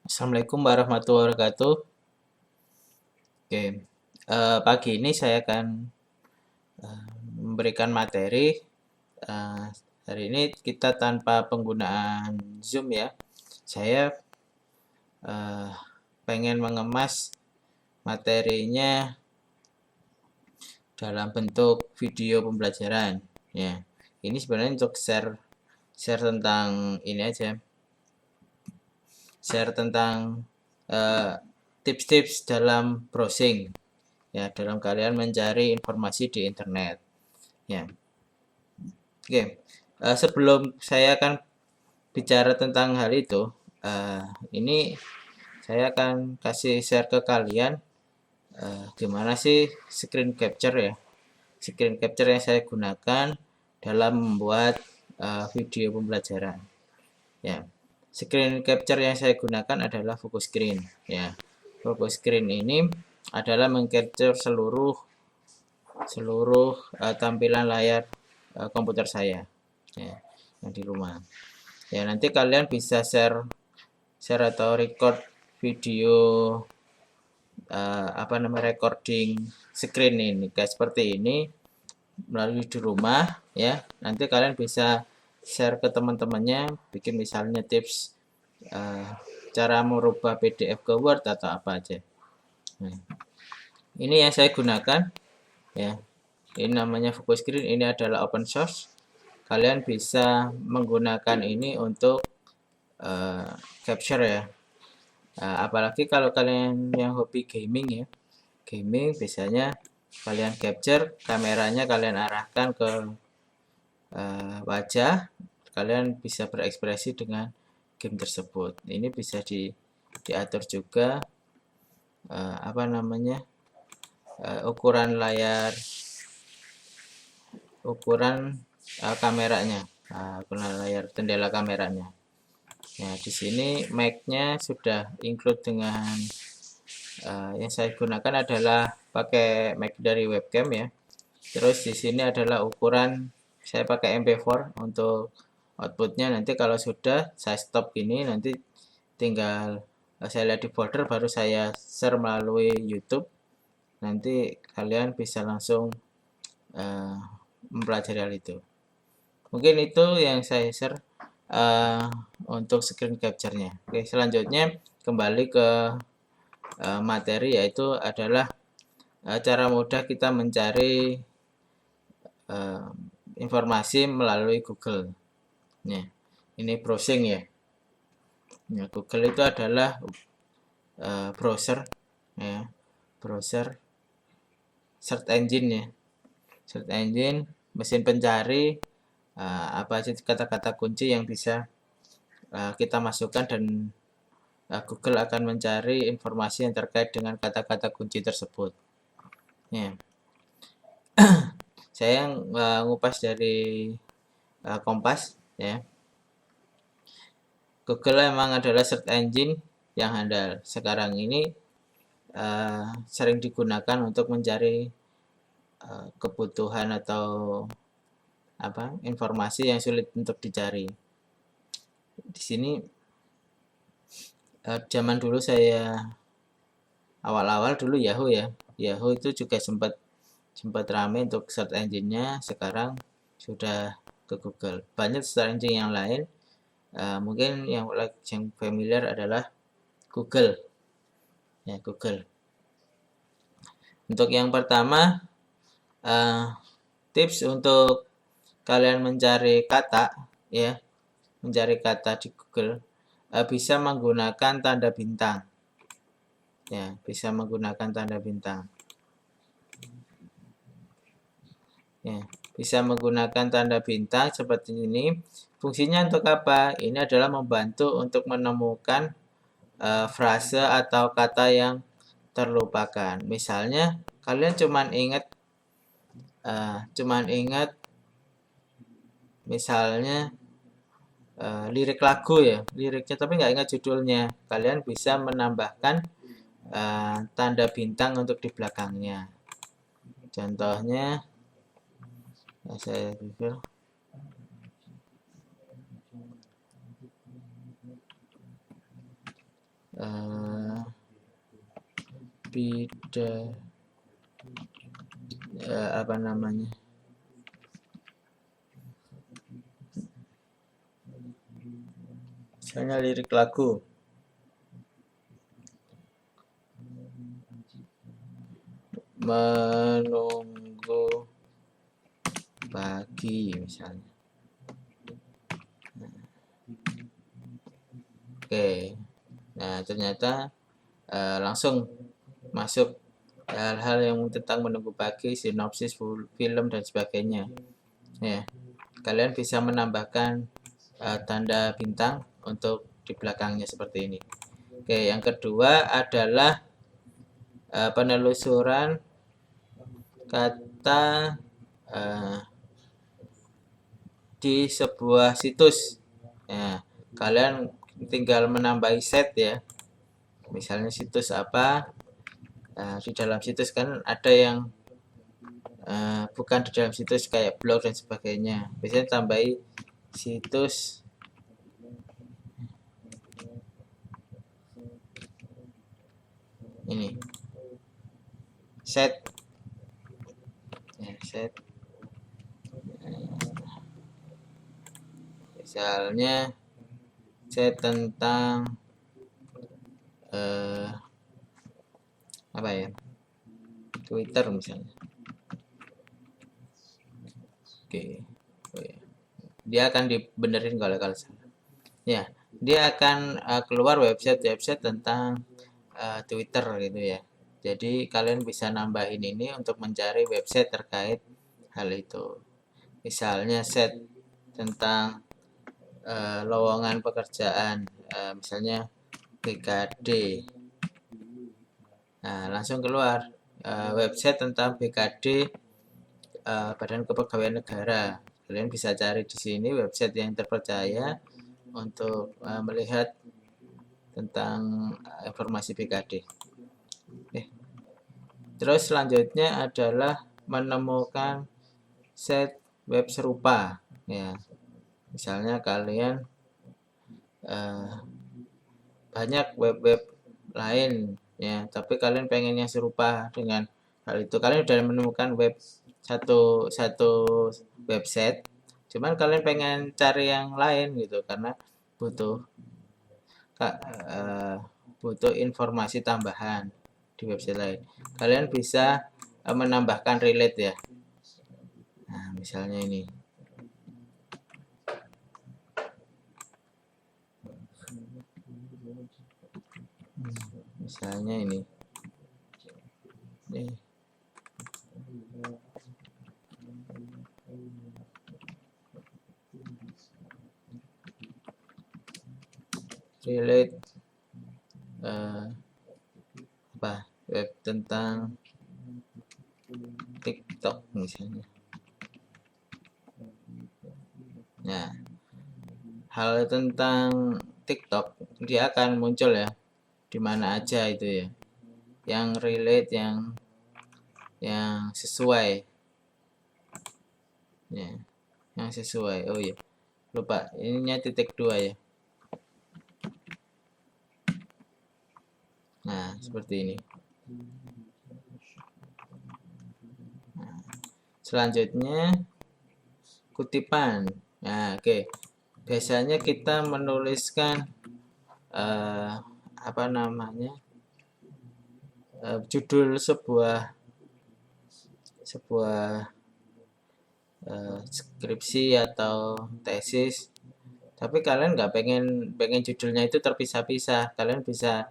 Assalamualaikum warahmatullahi wabarakatuh. Oke, pagi ini saya akan memberikan materi. Eh, Hari ini kita tanpa penggunaan Zoom ya. Saya eh, pengen mengemas materinya dalam bentuk video pembelajaran. Ya, ini sebenarnya untuk share share tentang ini aja, share tentang eh, tips-tips dalam browsing. Ya, dalam kalian mencari informasi di internet. Ya, oke. Sebelum saya akan bicara tentang hal itu, eh, ini saya akan kasih share ke kalian gimana sih screen capture ya. Screen capture yang saya gunakan dalam membuat video pembelajaran. Ya, screen capture yang saya gunakan adalah focus screen. Ya, focus screen ini adalah mengcapture seluruh seluruh tampilan layar komputer saya ya, yang di rumah. Ya, nanti kalian bisa share share atau record video apa namanya recording screen ini kayak seperti ini melalui di rumah ya. Nanti kalian bisa share ke teman-temannya, bikin misalnya tips cara merubah PDF ke Word atau apa aja. Nah, ini yang saya gunakan ya. Ini namanya focus screen, ini adalah open source. Kalian bisa menggunakan ini untuk capture ya. Apalagi kalau kalian yang hobi gaming ya, gaming biasanya kalian capture kameranya, kalian arahkan ke wajah, kalian bisa berekspresi dengan game tersebut. Ini bisa diatur juga apa namanya ukuran layar, ukuran kameranya, ukuran layar jendela kameranya. Nah, di sini mic-nya sudah include dengan yang saya gunakan adalah pakai mic dari webcam ya. Terus di sini adalah ukuran, saya pakai MP4 untuk outputnya. Nanti kalau sudah saya stop gini, nanti tinggal saya lihat di folder, baru saya share melalui YouTube. Nanti kalian bisa langsung uh, mempelajari hal itu. Mungkin itu yang saya share uh, untuk screen capture-nya. Oke, selanjutnya kembali ke materi, yaitu adalah cara mudah kita mencari uh, informasi melalui Google. Ya, ini browsing ya. Ya, Google itu adalah browser ya, browser search engine ya, search engine mesin pencari, apa sih kata-kata kunci yang bisa kita masukkan, dan Google akan mencari informasi yang terkait dengan kata-kata kunci tersebut. Ya. Saya ngupas dari Kompas ya. Google emang adalah search engine yang handal. Sekarang ini sering digunakan untuk mencari kebutuhan atau apa informasi yang sulit untuk dicari. Di sini zaman dulu saya awal-awal dulu Yahoo ya. Yahoo itu juga sempat sempat ramai untuk search engine-nya. Sekarang sudah ke Google. Banyak search engine yang lain. Mungkin yang familiar adalah Google. Ya, Google. Untuk yang pertama, tips untuk kalian mencari kata ya, mencari kata di Google, bisa menggunakan tanda bintang. Ya, bisa menggunakan tanda bintang. Ya, bisa menggunakan tanda bintang seperti ini. Fungsinya untuk apa? Ini adalah membantu untuk menemukan frase atau kata yang terlupakan. Misalnya kalian cuman ingat misalnya lirik lagu ya, liriknya tapi nggak ingat judulnya. Kalian bisa menambahkan tanda bintang untuk di belakangnya. Contohnya saya review. eh, apa namanya, misalnya lirik lagu, menunggu pagi misalnya. Oke, nah ternyata langsung masuk hal-hal yang tentang menunggu pagi, sinopsis film dan sebagainya. Ya, kalian bisa menambahkan tanda bintang untuk di belakangnya seperti ini. Oke, yang kedua adalah penelusuran kata di sebuah situs. Ya, kalian tinggal menambahi set ya. Misalnya situs apa, di dalam situs kan ada yang bukan di dalam situs kayak blog dan sebagainya. Biasanya tambahi situs ini set ya, set misalnya set tentang apa ya, Twitter misalnya. Oke, oh ya. Dia akan dibenerin kalau salah ya. Dia akan keluar website tentang Twitter gitu ya. Jadi kalian bisa nambahin ini untuk mencari website terkait hal itu. Misalnya set tentang lowongan pekerjaan, misalnya BKD. Nah, langsung keluar website tentang BKD, Badan Kepegawaian Negara. Kalian bisa cari di sini website yang terpercaya untuk melihat tentang informasi BKD. Terus selanjutnya adalah menemukan set web serupa ya. Misalnya kalian banyak web-web lain ya, tapi kalian pengen yang serupa dengan hal itu. Kalian sudah menemukan satu website, cuman kalian pengen cari yang lain gitu karena butuh butuh informasi tambahan di website lain. Kalian bisa menambahkan relate ya. Nah, misalnya ini. Misalnya ini. Relate web tentang TikTok misalnya. Nah, hal tentang TikTok dia akan muncul ya di mana aja itu ya, yang relate, yang sesuai ya, yang sesuai. Oh ya, lupa ininya titik 2 ya. Nah, seperti ini. Nah, selanjutnya kutipan. Nah, oke. Biasanya kita menuliskan apa namanya, judul sebuah skripsi atau tesis, tapi kalian nggak pengen judulnya itu terpisah-pisah. Kalian bisa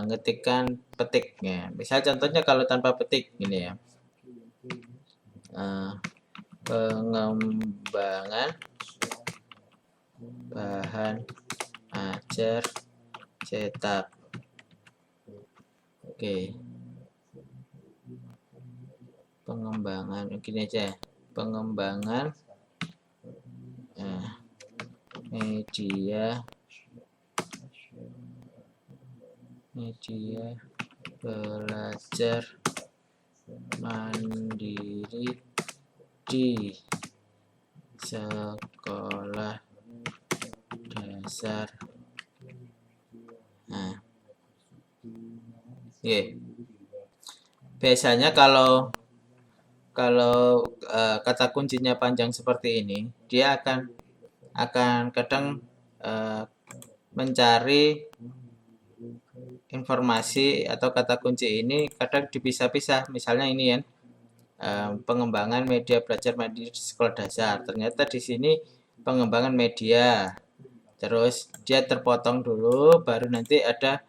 ngetikkan petiknya. Misal contohnya kalau tanpa petik ini ya, pengembangan bahan ajar cetak. Oke, pengembangan gini aja, pengembangan media belajar mandiri di sekolah dasar. Nah, Ye. Biasanya kalau kalau kata kuncinya panjang seperti ini, dia akan kadang mencari informasi atau kata kunci ini kadang dipisah-pisah. Misalnya ini ya, pengembangan media belajar mandiri di sekolah dasar. Ternyata di sini pengembangan media. Terus dia terpotong dulu, baru nanti ada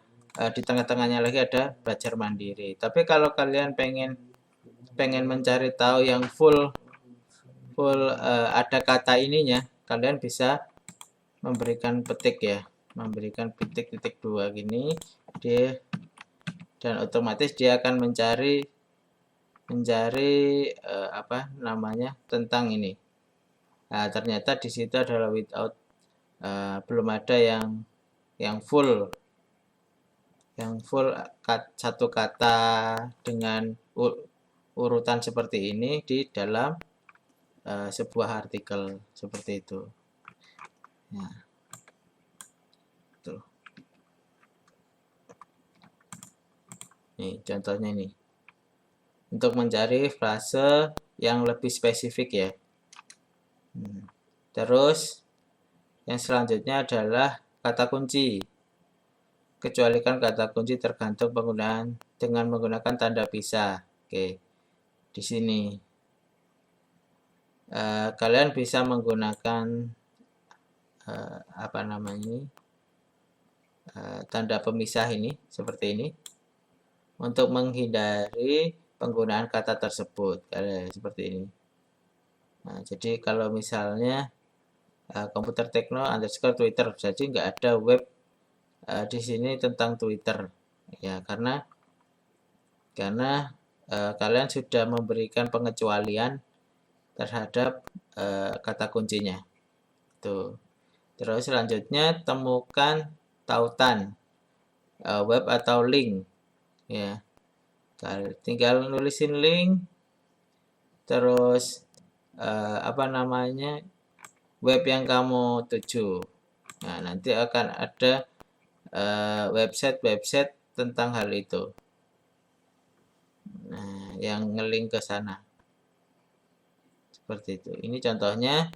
di tengah-tengahnya lagi ada belajar mandiri. Tapi kalau kalian pengen pengen mencari tahu yang full full ada kata ininya, kalian bisa memberikan petik ya, memberikan titik-titik dua gini, dia dan otomatis dia akan mencari apa namanya tentang ini. Nah, ternyata di situ adalah without, belum ada yang full satu kata dengan urutan seperti ini di dalam sebuah artikel seperti itu. Nah, tuh. Nih contohnya nih. Untuk mencari frase yang lebih spesifik ya. Terus yang selanjutnya adalah kata kunci. Kecualikan kata kunci tergantung penggunaan dengan menggunakan tanda pisah. Oke, di sini kalian bisa menggunakan apa namanya ini tanda pemisah ini seperti ini untuk menghindari penggunaan kata tersebut. Seperti ini. Nah, jadi kalau misalnya komputer tekno underscore Twitter, jadi nggak ada web di sini tentang Twitter ya karena kalian sudah memberikan pengecualian terhadap kata kuncinya tuh. Terus selanjutnya temukan tautan web atau link ya, tinggal nulisin link terus apa namanya web yang kamu tuju. Nah, nanti akan ada website-website tentang hal itu. Nah, yang ngelink ke sana. Seperti itu. Ini contohnya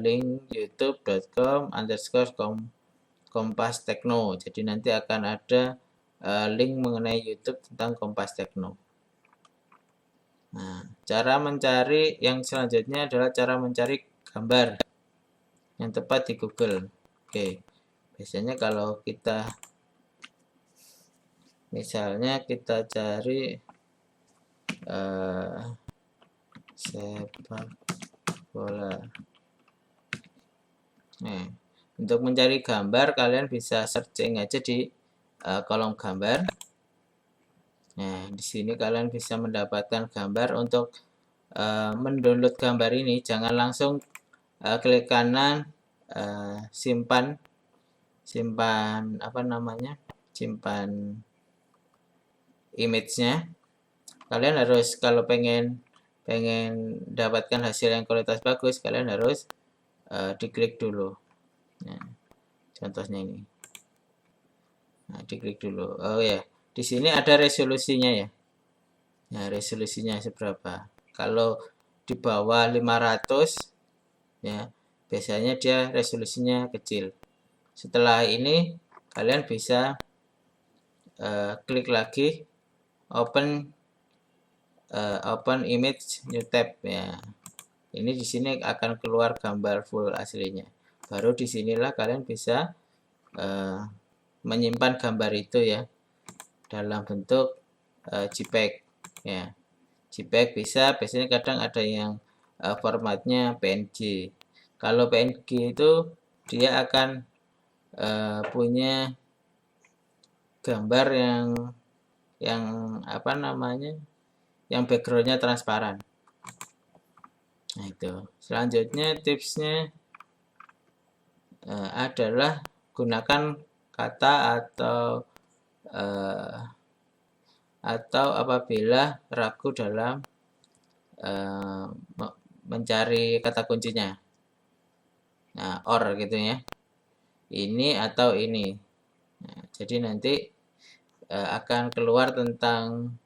link youtube.com_kompas tekno. Jadi nanti akan ada link mengenai YouTube tentang Kompas Tekno. Nah, cara mencari yang selanjutnya adalah cara mencari gambar yang tepat di Google. Oke, biasanya kalau kita misalnya kita cari sepak bola. Nah, untuk mencari gambar kalian bisa searching aja di kolom gambar. Nah, di sini kalian bisa mendapatkan gambar. Untuk mendownload gambar ini jangan langsung klik kanan simpan apa namanya? Simpan image-nya. Kalian harus kalau pengen dapatkan hasil yang kualitas bagus, kalian harus diklik dulu. Nah, contohnya ini. Nah, diklik dulu. Oh ya, di sini ada resolusinya ya. Nah, resolusinya seberapa? Kalau di bawah 500 ya, biasanya dia resolusinya kecil. Setelah ini kalian bisa klik lagi open image new tab ya. Ini di sini akan keluar gambar full aslinya. Baru disinilah kalian bisa menyimpan gambar itu ya dalam bentuk JPEG ya. JPEG bisa, biasanya kadang ada yang formatnya PNG. Kalau PNG itu dia akan punya gambar yang apa namanya, yang backgroundnya transparan. Nah itu. Selanjutnya tipsnya adalah gunakan kata atau apabila ragu dalam mencari kata kuncinya. Nah, or gitu ya. Ini atau ini. Nah, jadi nanti akan keluar tentang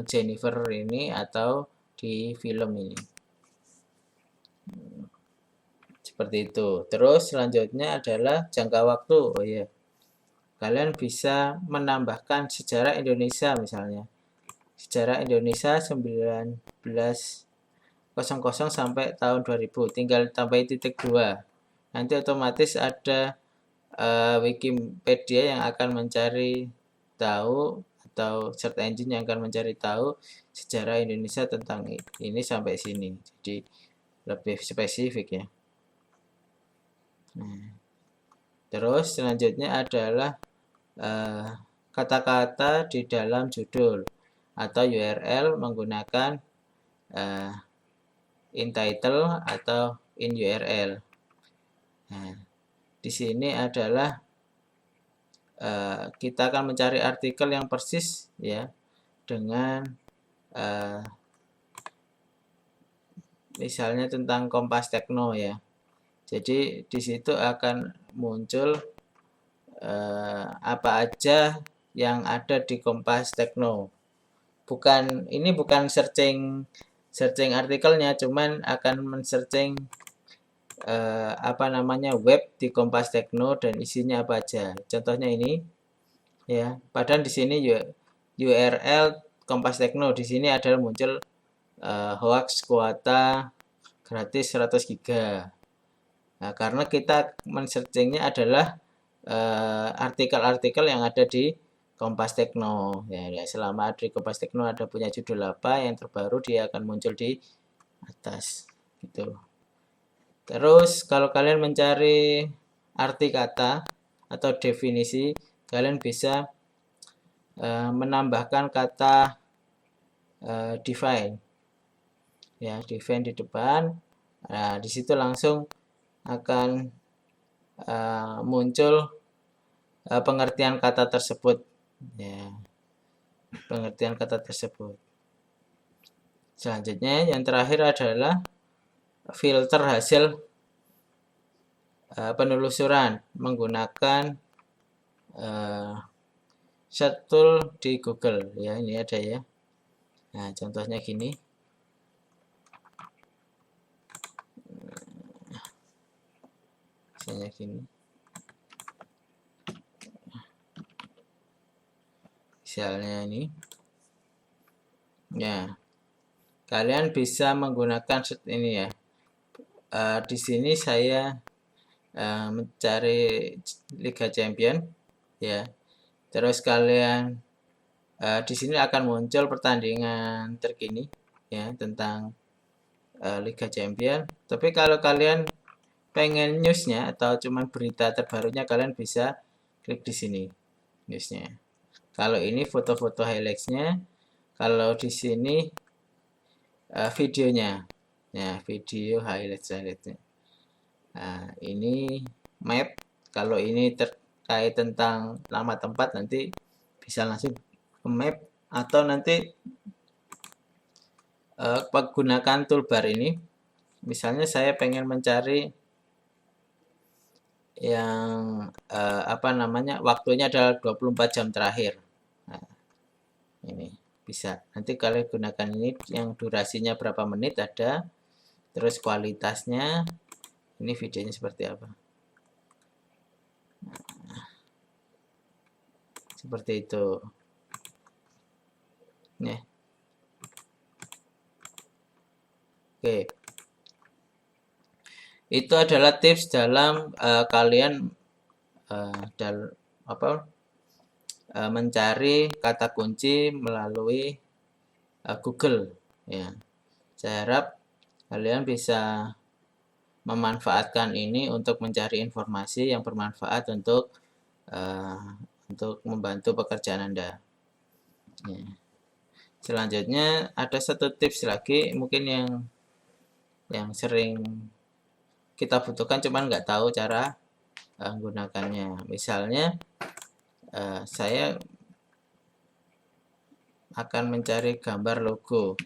Jennifer ini atau di film ini. Seperti itu. Terus selanjutnya adalah jangka waktu. Oh ya, kalian bisa menambahkan sejarah Indonesia misalnya. Sejarah Indonesia 1900 sampai tahun 2000. Tinggal tambahin titik 2. Nanti otomatis ada Wikipedia yang akan mencari tahu, atau search engine yang akan mencari tahu sejarah Indonesia tentang ini sampai sini. Jadi lebih spesifik ya. Terus selanjutnya adalah kata-kata di dalam judul atau URL menggunakan in title atau in URL. Nah, di sini adalah kita akan mencari artikel yang persis ya dengan misalnya tentang Kompas Tekno ya. Jadi di situ akan muncul apa aja yang ada di Kompas Tekno. Ini bukan searching artikelnya, cuman akan men-searching web di Kompas Tekno dan isinya apa aja. Contohnya ini ya. Padahal di sini URL Kompas Tekno, di sini adalah muncul hoax kuota gratis 100 GB. Nah, karena kita men-searchingnya adalah artikel-artikel yang ada di Kompas Tekno. Ya, selama di Kompas Tekno ada punya judul apa yang terbaru, dia akan muncul di atas. Gitu. Terus kalau kalian mencari arti kata atau definisi, kalian bisa menambahkan kata define. Ya, define di depan. Nah, di situ langsung akan muncul pengertian kata tersebut. Ya, pengertian kata tersebut. Selanjutnya yang terakhir adalah filter hasil penelusuran menggunakan search tool di Google. Ya, ini ada ya. Nah, contohnya gini. Misalnya gini. Misalnya ini. Ya. Kalian bisa menggunakan ini ya. Di sini saya mencari Liga Champion ya. Terus kalian di sini akan muncul pertandingan terkini ya tentang Liga Champion. Tapi kalau kalian pengen newsnya atau cuman berita terbarunya, kalian bisa klik di sini newsnya. Kalau ini foto-foto highlights-nya, kalau di sini videonya, ya video highlights-nya. Nah, ini map. Kalau ini terkait tentang nama tempat, nanti bisa langsung ke map, atau nanti gunakan toolbar ini. Misalnya saya pengen mencari yang waktunya adalah 24 jam terakhir. Nah, ini bisa. Nanti kalian gunakan ini yang durasinya berapa menit ada, terus kualitasnya, ini videonya seperti apa. Nah, seperti itu. Nih. Oke. Itu adalah tips dalam kalian mencari kata kunci melalui Google ya. Saya harap kalian bisa memanfaatkan ini untuk mencari informasi yang bermanfaat untuk membantu pekerjaan Anda. Ya. Selanjutnya ada satu tips lagi mungkin yang sering kita butuhkan cuman nggak tahu cara menggunakannya. Misalnya saya akan mencari gambar logo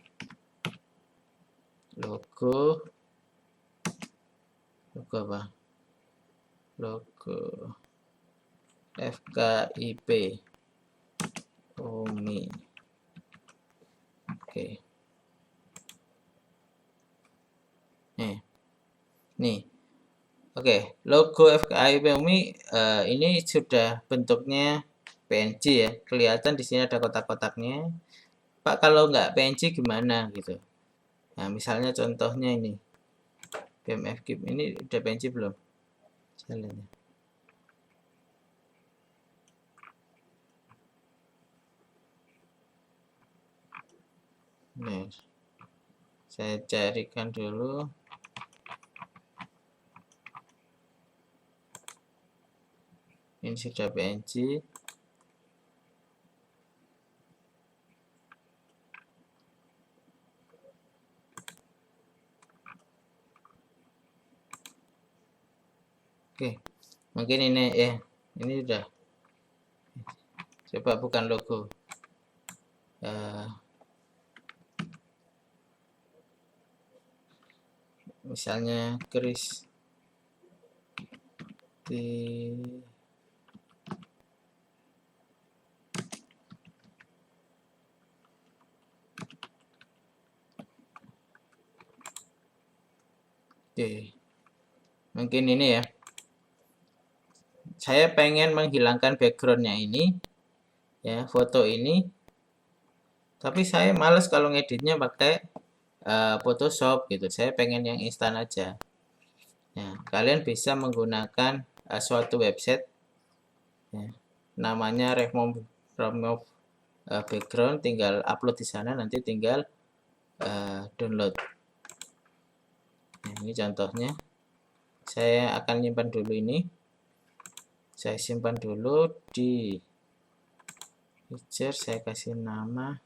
apa? Logo FKIP. ini. Oke. Nih. Oke, logo FKIP Umi ini sudah bentuknya PNG ya. Kelihatan di sini ada kotak-kotaknya. Pak, kalau nggak PNG gimana gitu? Nah, misalnya contohnya ini. BMF Keep ini udah PNG belum? Saya lihat. Nah, saya carikan dulu. Ini sudah PNG. Oke, mungkin ini ya, ini udah. Coba bukan logo. Misalnya Chris di Oke, mungkin ini ya. Saya pengen menghilangkan backgroundnya ini, ya foto ini. Tapi saya males kalau ngeditnya pakai Photoshop gitu. Saya pengen yang instan aja. Ya, kalian bisa menggunakan suatu website, ya, namanya remove background. Tinggal upload di sana, nanti tinggal download. Nah, ini contohnya. Saya akan nyimpan dulu ini. Saya simpan dulu di picture. Saya kasih nama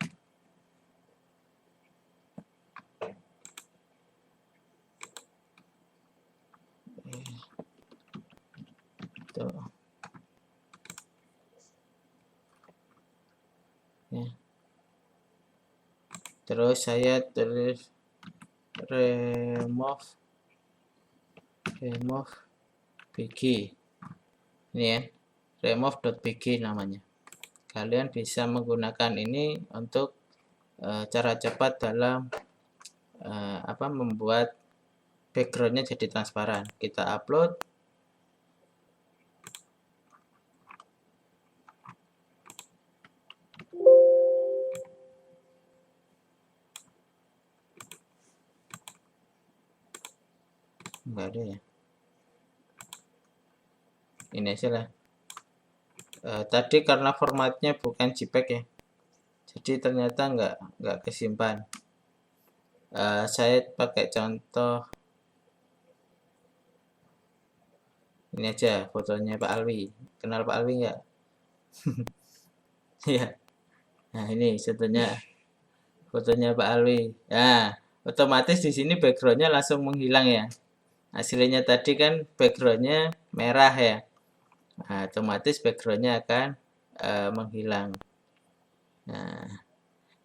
tuh. Ya. Terus saya tulis remove bg. Ini ya, remove.bg namanya. Kalian bisa menggunakan ini untuk cara cepat dalam membuat backgroundnya jadi transparan. Kita upload. Enggak ada ya. Ini aja lah. Tadi karena formatnya bukan JPEG ya, jadi ternyata nggak kesimpan. Saya pakai contoh ini aja, fotonya Pak Alwi. Kenal Pak Alwi nggak? Ya. Nah, ini fotonya Pak Alwi. Nah, otomatis di sini backgroundnya langsung menghilang ya. Hasilnya tadi kan backgroundnya merah ya. Nah, otomatis backgroundnya akan menghilang. Nah,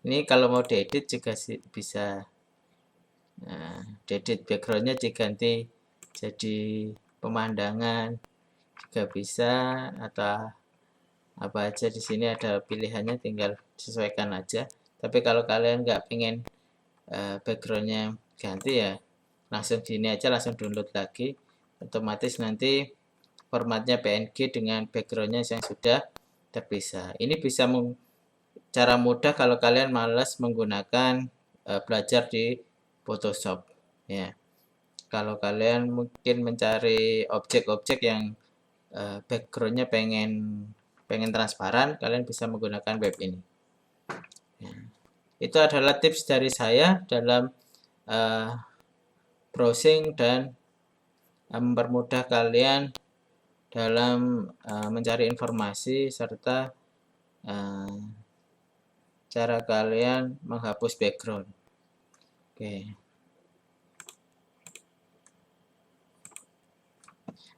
ini kalau mau diedit juga bisa. Nah, diedit backgroundnya diganti jadi pemandangan juga bisa, atau apa aja. Di sini ada pilihannya, tinggal sesuaikan aja. Tapi kalau kalian nggak pengen backgroundnya ganti ya, langsung gini aja, langsung download lagi. Otomatis nanti formatnya PNG dengan backgroundnya yang sudah terpisah. Ini bisa cara mudah kalau kalian malas menggunakan belajar di Photoshop ya. Kalau kalian mungkin mencari objek-objek yang backgroundnya pengen transparan, kalian bisa menggunakan web ini ya. Itu adalah tips dari saya dalam browsing dan mempermudah kalian dalam mencari informasi, serta cara kalian menghapus background. Oke.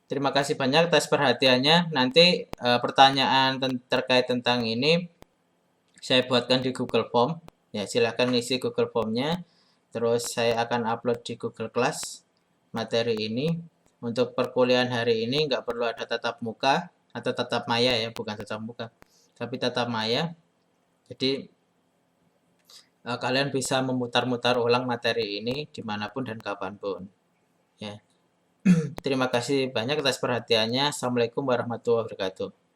Terima kasih banyak atas perhatiannya. Nanti pertanyaan terkait tentang ini saya buatkan di Google Form. Ya, silahkan isi Google Formnya. Terus saya akan upload di Google Class materi ini. Untuk perkuliahan hari ini nggak perlu ada tatap muka atau tatap maya ya, bukan tatap muka, tapi tatap maya. Jadi kalian bisa memutar-mutar ulang materi ini dimanapun dan kapanpun. Ya, terima kasih banyak atas perhatiannya. Assalamualaikum warahmatullahi wabarakatuh.